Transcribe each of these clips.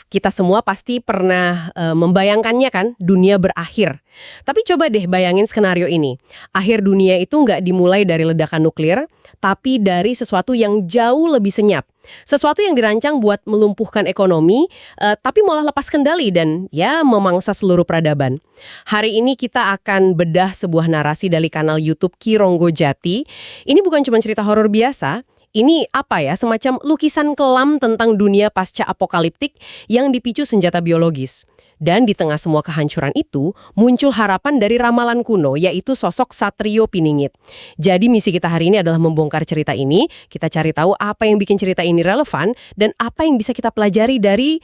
Kita semua pasti pernah membayangkannya kan, dunia berakhir. Tapi coba deh bayangin skenario ini. Akhir dunia itu nggak dimulai dari ledakan nuklir, tapi dari sesuatu yang jauh lebih senyap. Sesuatu yang dirancang buat melumpuhkan ekonomi, tapi malah lepas kendali dan ya memangsa seluruh peradaban. Hari ini kita akan bedah sebuah narasi dari kanal YouTube Ki Ronggo Jati. Ini bukan cuma cerita horor biasa. Ini apa ya, semacam lukisan kelam tentang dunia pasca apokaliptik yang dipicu senjata biologis. Dan di tengah semua kehancuran itu, muncul harapan dari ramalan kuno, yaitu sosok Satrio Piningit. Jadi misi kita hari ini adalah membongkar cerita ini, kita cari tahu apa yang bikin cerita ini relevan, dan apa yang bisa kita pelajari dari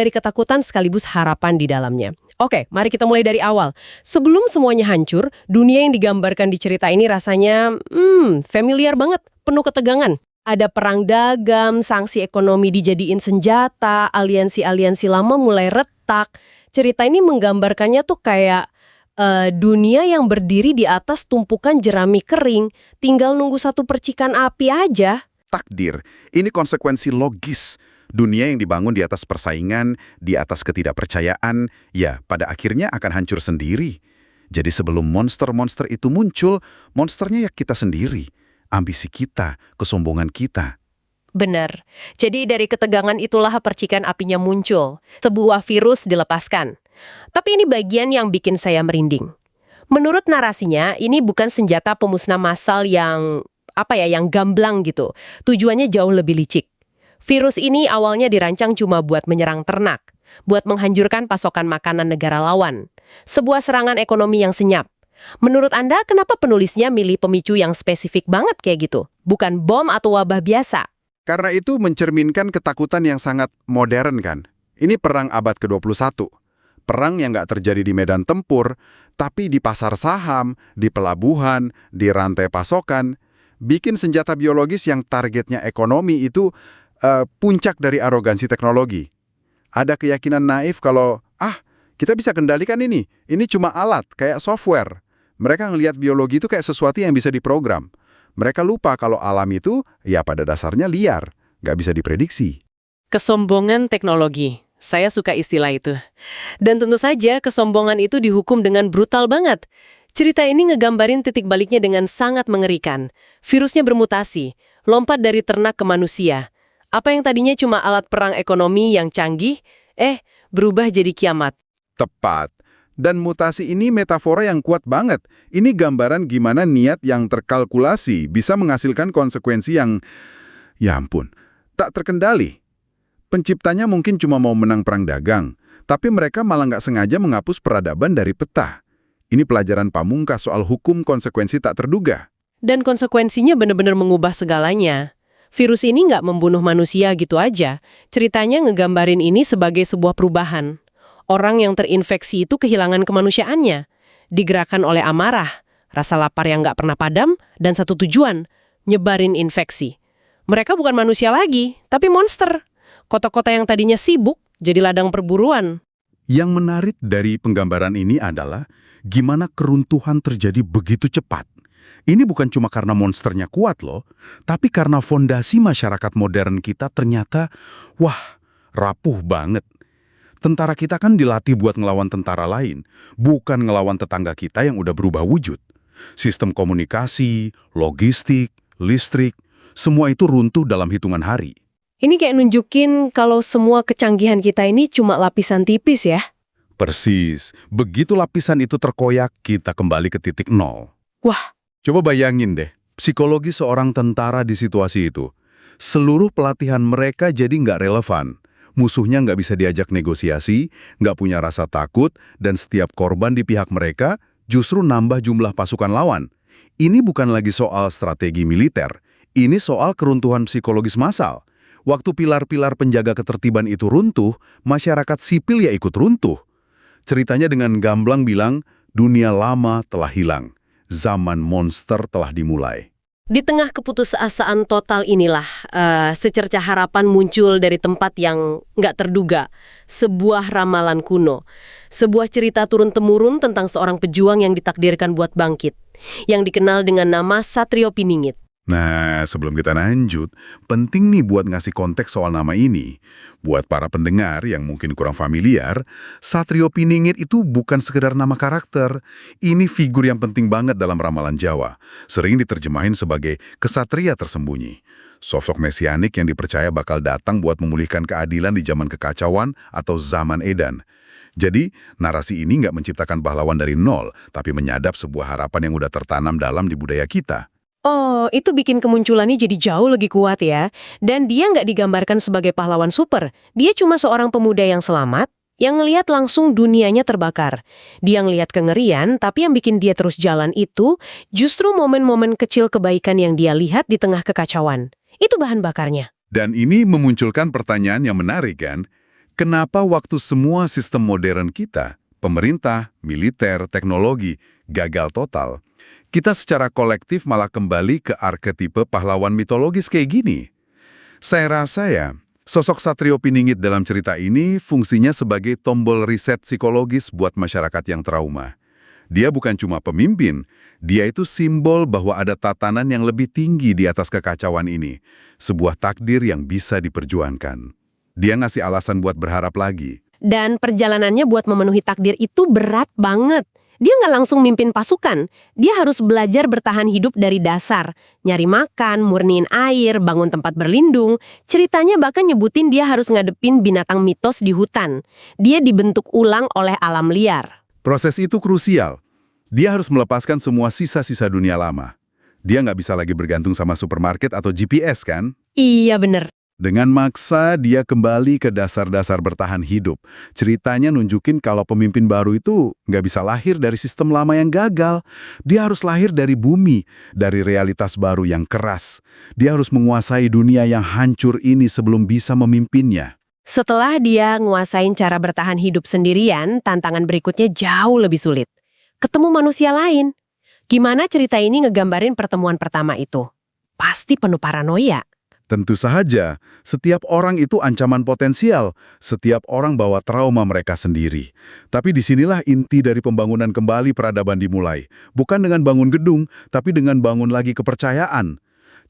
ketakutan sekaligus harapan di dalamnya. Oke, mari kita mulai dari awal. Sebelum semuanya hancur, dunia yang digambarkan di cerita ini rasanya familiar banget, penuh ketegangan. Ada perang dagang, sanksi ekonomi dijadiin senjata, aliansi-aliansi lama mulai retak. Cerita ini menggambarkannya tuh kayak dunia yang berdiri di atas tumpukan jerami kering, tinggal nunggu satu percikan api aja. Takdir, ini konsekuensi logis. Dunia yang dibangun di atas persaingan, di atas ketidakpercayaan, ya pada akhirnya akan hancur sendiri. Jadi sebelum monster-monster itu muncul, monsternya ya kita sendiri. Ambisi kita, kesombongan kita. Benar. Jadi dari ketegangan itulah percikan apinya muncul. Sebuah virus dilepaskan. Tapi ini bagian yang bikin saya merinding. Menurut narasinya, ini bukan senjata pemusnah massal yang gamblang gitu. Tujuannya jauh lebih licik. Virus ini awalnya dirancang cuma buat menyerang ternak, buat menghancurkan pasokan makanan negara lawan. Sebuah serangan ekonomi yang senyap. Menurut Anda, kenapa penulisnya milih pemicu yang spesifik banget kayak gitu? Bukan bom atau wabah biasa? Karena itu mencerminkan ketakutan yang sangat modern kan. Ini perang abad ke-21. Perang yang nggak terjadi di medan tempur, tapi di pasar saham, di pelabuhan, di rantai pasokan. Bikin senjata biologis yang targetnya ekonomi itu puncak dari arogansi teknologi. Ada keyakinan naif kalau, kita bisa kendalikan ini cuma alat, kayak software. Mereka ngelihat biologi itu kayak sesuatu yang bisa diprogram. Mereka lupa kalau alam itu, ya pada dasarnya liar, nggak bisa diprediksi. Kesombongan teknologi. Saya suka istilah itu. Dan tentu saja kesombongan itu dihukum dengan brutal banget. Cerita ini ngegambarin titik baliknya dengan sangat mengerikan. Virusnya bermutasi, lompat dari ternak ke manusia. Apa yang tadinya cuma alat perang ekonomi yang canggih, berubah jadi kiamat. Tepat. Dan mutasi ini metafora yang kuat banget. Ini gambaran gimana niat yang terkalkulasi bisa menghasilkan konsekuensi yang, ya ampun, tak terkendali. Penciptanya mungkin cuma mau menang perang dagang, tapi mereka malah nggak sengaja menghapus peradaban dari peta. Ini pelajaran pamungkas soal hukum konsekuensi tak terduga. Dan konsekuensinya benar-benar mengubah segalanya. Virus ini nggak membunuh manusia gitu aja. Ceritanya ngegambarin ini sebagai sebuah perubahan. Orang yang terinfeksi itu kehilangan kemanusiaannya. Digerakkan oleh amarah, rasa lapar yang nggak pernah padam, dan satu tujuan, nyebarin infeksi. Mereka bukan manusia lagi, tapi monster. Kota-kota yang tadinya sibuk, jadi ladang perburuan. Yang menarik dari penggambaran ini adalah gimana keruntuhan terjadi begitu cepat. Ini bukan cuma karena monsternya kuat loh, tapi karena fondasi masyarakat modern kita ternyata, rapuh banget. Tentara kita kan dilatih buat ngelawan tentara lain, bukan ngelawan tetangga kita yang udah berubah wujud. Sistem komunikasi, logistik, listrik, semua itu runtuh dalam hitungan hari. Ini kayak nunjukin kalau semua kecanggihan kita ini cuma lapisan tipis ya. Persis, begitu lapisan itu terkoyak, kita kembali ke titik nol. Wah. Coba bayangin deh, psikologi seorang tentara di situasi itu. Seluruh pelatihan mereka jadi nggak relevan. Musuhnya nggak bisa diajak negosiasi, nggak punya rasa takut, dan setiap korban di pihak mereka justru nambah jumlah pasukan lawan. Ini bukan lagi soal strategi militer, ini soal keruntuhan psikologis massal. Waktu pilar-pilar penjaga ketertiban itu runtuh, masyarakat sipil ya ikut runtuh. Ceritanya dengan gamblang bilang, dunia lama telah hilang. Zaman monster telah dimulai. Di tengah keputusasaan total inilah, secerca harapan muncul dari tempat yang nggak terduga. Sebuah ramalan kuno. Sebuah cerita turun-temurun tentang seorang pejuang yang ditakdirkan buat bangkit. Yang dikenal dengan nama Satrio Piningit. Nah, sebelum kita lanjut, penting nih buat ngasih konteks soal nama ini. Buat para pendengar yang mungkin kurang familiar, Satrio Piningit itu bukan sekedar nama karakter. Ini figur yang penting banget dalam ramalan Jawa. Sering diterjemahin sebagai kesatria tersembunyi. Sosok mesianik yang dipercaya bakal datang buat memulihkan keadilan di zaman kekacauan atau zaman edan. Jadi, narasi ini nggak menciptakan pahlawan dari nol, tapi menyadap sebuah harapan yang udah tertanam dalam di budaya kita. Oh, itu bikin kemunculannya jadi jauh lebih kuat ya. Dan dia nggak digambarkan sebagai pahlawan super. Dia cuma seorang pemuda yang selamat, yang ngelihat langsung dunianya terbakar. Dia ngelihat kengerian, tapi yang bikin dia terus jalan itu justru momen-momen kecil kebaikan yang dia lihat di tengah kekacauan. Itu bahan bakarnya. Dan ini memunculkan pertanyaan yang menarik kan? Kenapa waktu semua sistem modern kita, pemerintah, militer, teknologi, gagal total, kita secara kolektif malah kembali ke arketipe pahlawan mitologis kayak gini? Saya rasa ya, sosok Satrio Piningit dalam cerita ini fungsinya sebagai tombol riset psikologis buat masyarakat yang trauma. Dia bukan cuma pemimpin, dia itu simbol bahwa ada tatanan yang lebih tinggi di atas kekacauan ini. Sebuah takdir yang bisa diperjuangkan. Dia ngasih alasan buat berharap lagi. Dan perjalanannya buat memenuhi takdir itu berat banget. Dia nggak langsung mimpin pasukan. Dia harus belajar bertahan hidup dari dasar. Nyari makan, murniin air, bangun tempat berlindung. Ceritanya bahkan nyebutin dia harus ngadepin binatang mitos di hutan. Dia dibentuk ulang oleh alam liar. Proses itu krusial. Dia harus melepaskan semua sisa-sisa dunia lama. Dia nggak bisa lagi bergantung sama supermarket atau GPS kan? Iya bener. Dengan maksa, dia kembali ke dasar-dasar bertahan hidup. Ceritanya nunjukin kalau pemimpin baru itu nggak bisa lahir dari sistem lama yang gagal. Dia harus lahir dari bumi, dari realitas baru yang keras. Dia harus menguasai dunia yang hancur ini sebelum bisa memimpinnya. Setelah dia nguasain cara bertahan hidup sendirian, tantangan berikutnya jauh lebih sulit. Ketemu manusia lain. Gimana cerita ini ngegambarin pertemuan pertama itu? Pasti penuh paranoia. Tentu saja, setiap orang itu ancaman potensial. Setiap orang bawa trauma mereka sendiri. Tapi disinilah inti dari pembangunan kembali peradaban dimulai. Bukan dengan bangun gedung, tapi dengan bangun lagi kepercayaan.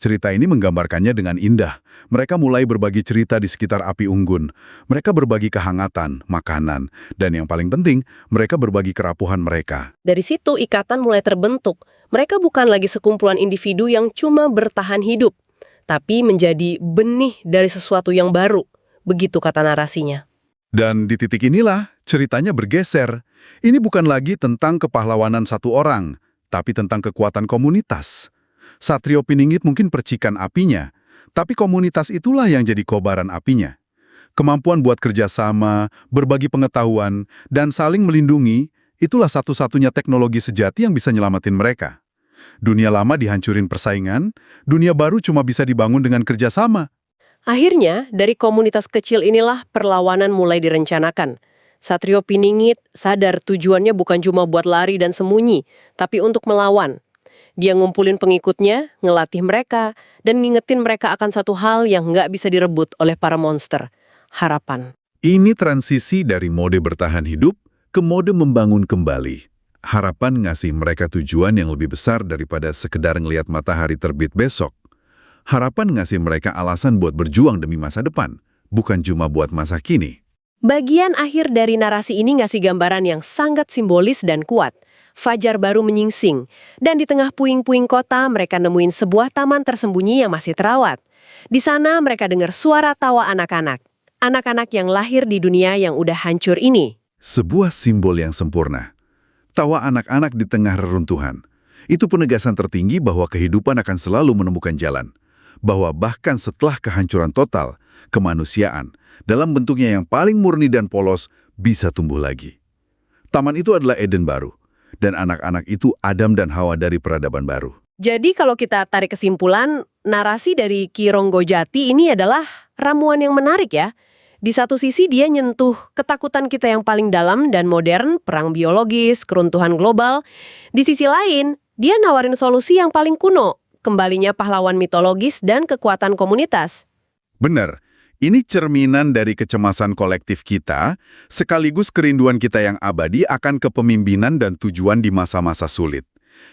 Cerita ini menggambarkannya dengan indah. Mereka mulai berbagi cerita di sekitar api unggun. Mereka berbagi kehangatan, makanan. Dan yang paling penting, mereka berbagi kerapuhan mereka. Dari situ ikatan mulai terbentuk. Mereka bukan lagi sekumpulan individu yang cuma bertahan hidup, tapi menjadi benih dari sesuatu yang baru. Begitu kata narasinya. Dan di titik inilah ceritanya bergeser. Ini bukan lagi tentang kepahlawanan satu orang, tapi tentang kekuatan komunitas. Satrio Piningit mungkin percikan apinya, tapi komunitas itulah yang jadi kobaran apinya. Kemampuan buat kerjasama, berbagi pengetahuan, dan saling melindungi, itulah satu-satunya teknologi sejati yang bisa nyelamatin mereka. Dunia lama dihancurin persaingan, dunia baru cuma bisa dibangun dengan kerjasama. Akhirnya, dari komunitas kecil inilah perlawanan mulai direncanakan. Satrio Piningit sadar tujuannya bukan cuma buat lari dan sembunyi, tapi untuk melawan. Dia ngumpulin pengikutnya, ngelatih mereka, dan ngingetin mereka akan satu hal yang nggak bisa direbut oleh para monster. Harapan. Ini transisi dari mode bertahan hidup ke mode membangun kembali. Harapan ngasih mereka tujuan yang lebih besar daripada sekedar ngelihat matahari terbit besok. Harapan ngasih mereka alasan buat berjuang demi masa depan, bukan cuma buat masa kini. Bagian akhir dari narasi ini ngasih gambaran yang sangat simbolis dan kuat. Fajar baru menyingsing, dan di tengah puing-puing kota mereka nemuin sebuah taman tersembunyi yang masih terawat. Di sana mereka dengar suara tawa anak-anak. Anak-anak yang lahir di dunia yang udah hancur ini. Sebuah simbol yang sempurna. Tawa anak-anak di tengah reruntuhan. Itu penegasan tertinggi bahwa kehidupan akan selalu menemukan jalan. Bahwa bahkan setelah kehancuran total, kemanusiaan, dalam bentuknya yang paling murni dan polos, bisa tumbuh lagi. Taman itu adalah Eden baru. Dan anak-anak itu Adam dan Hawa dari peradaban baru. Jadi kalau kita tarik kesimpulan, narasi dari Ki Ronggojati ini adalah ramuan yang menarik ya. Di satu sisi dia nyentuh ketakutan kita yang paling dalam dan modern, perang biologis, keruntuhan global. Di sisi lain, dia nawarin solusi yang paling kuno, kembalinya pahlawan mitologis dan kekuatan komunitas. Benar, ini cerminan dari kecemasan kolektif kita, sekaligus kerinduan kita yang abadi akan kepemimpinan dan tujuan di masa-masa sulit.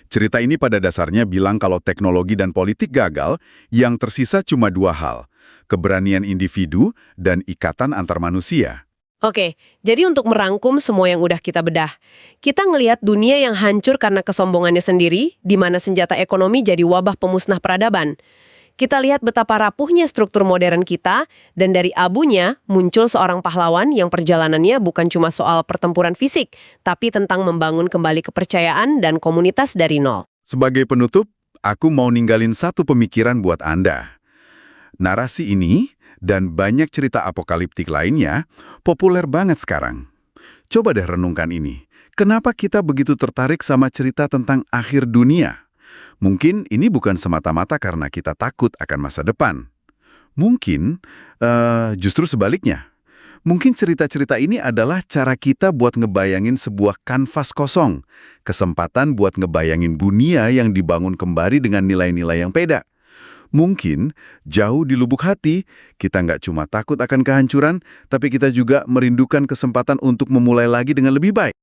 Cerita ini pada dasarnya bilang kalau teknologi dan politik gagal, yang tersisa cuma dua hal, keberanian individu dan ikatan antar manusia. Oke, jadi untuk merangkum semua yang udah kita bedah, kita ngelihat dunia yang hancur karena kesombongannya sendiri, di mana senjata ekonomi jadi wabah pemusnah peradaban. Kita lihat betapa rapuhnya struktur modern kita, dan dari abunya muncul seorang pahlawan yang perjalanannya bukan cuma soal pertempuran fisik, tapi tentang membangun kembali kepercayaan dan komunitas dari nol. Sebagai penutup, aku mau ninggalin satu pemikiran buat Anda. Narasi ini dan banyak cerita apokaliptik lainnya populer banget sekarang. Coba deh renungkan ini. Kenapa kita begitu tertarik sama cerita tentang akhir dunia? Mungkin ini bukan semata-mata karena kita takut akan masa depan. Mungkin justru sebaliknya. Mungkin cerita-cerita ini adalah cara kita buat ngebayangin sebuah kanvas kosong. Kesempatan buat ngebayangin dunia yang dibangun kembali dengan nilai-nilai yang beda. Mungkin jauh di lubuk hati, kita nggak cuma takut akan kehancuran, tapi kita juga merindukan kesempatan untuk memulai lagi dengan lebih baik.